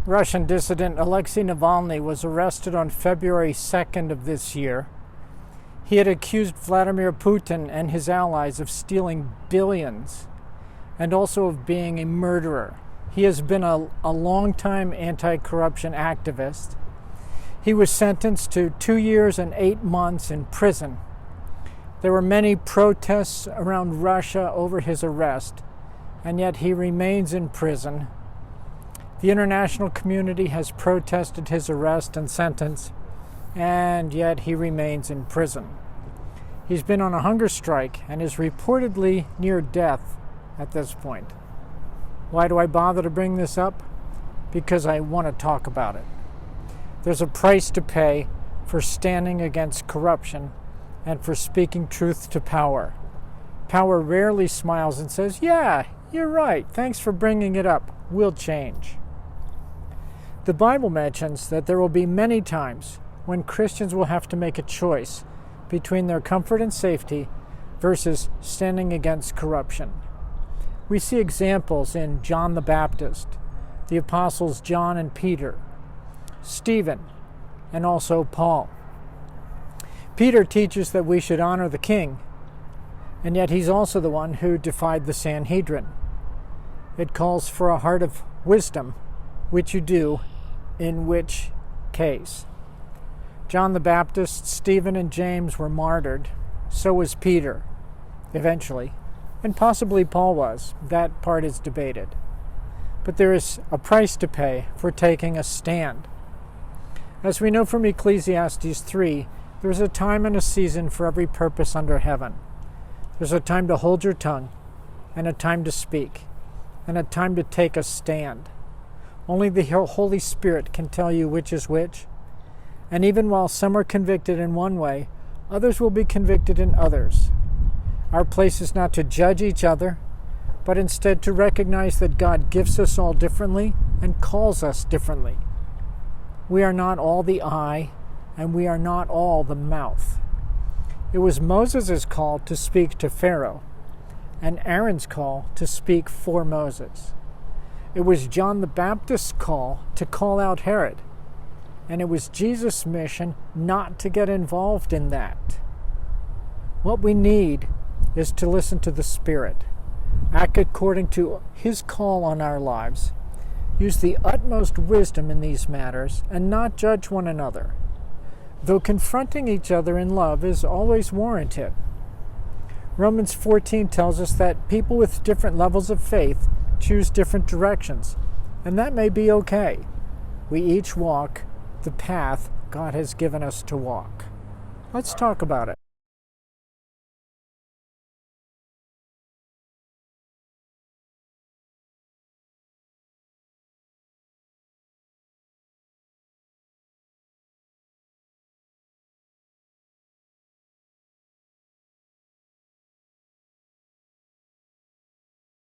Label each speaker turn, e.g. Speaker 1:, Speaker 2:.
Speaker 1: Russian dissident Alexie Navalny was arrested on February 2nd of this year. He had accused Vladimir Putin and his allies of stealing billions and also of being a murderer. He has been a long-time anti-corruption activist. He was sentenced to 2 years and 8 months in prison. There were many protests around Russia over his arrest, and yet he remains in prison. The international community has protested his arrest and sentence, and yet he remains in prison. He's been on a hunger strike and is reportedly near death at this point. Why do I bother to bring this up? Because I want to talk about it. There's a price to pay for standing against corruption and for speaking truth to power. Power rarely smiles and says, "Yeah, you're right. Thanks for bringing it up. We'll change." The Bible mentions that there will be many times when Christians will have to make a choice between their comfort and safety versus standing against corruption. We see examples in John the Baptist, the apostles John and Peter, Stephen, and also Paul. Peter teaches that we should honor the king, and yet he's also the one who defied the Sanhedrin. It calls for a heart of wisdom, which you do in which case. John the Baptist, Stephen, and James were martyred. So was Peter, eventually, and possibly Paul was. That part is debated. But there is a price to pay for taking a stand. As we know from Ecclesiastes 3, there's a time and a season for every purpose under heaven. There's a time to hold your tongue, and a time to speak, and a time to take a stand. Only the Holy Spirit can tell you which is which. And even while some are convicted in one way, others will be convicted in others. Our place is not to judge each other, but instead to recognize that God gifts us all differently and calls us differently. We are not all the eye, and we are not all the mouth. It was Moses' call to speak to Pharaoh, and Aaron's call to speak for Moses. It was John the Baptist's call to call out Herod, and it was Jesus' mission not to get involved in that. What we need is to listen to the Spirit, act according to His call on our lives, use the utmost wisdom in these matters, and not judge one another, though confronting each other in love is always warranted. Romans 14 tells us that people with different levels of faith choose different directions, and that may be okay. We each walk the path God has given us to walk. Let's talk about it.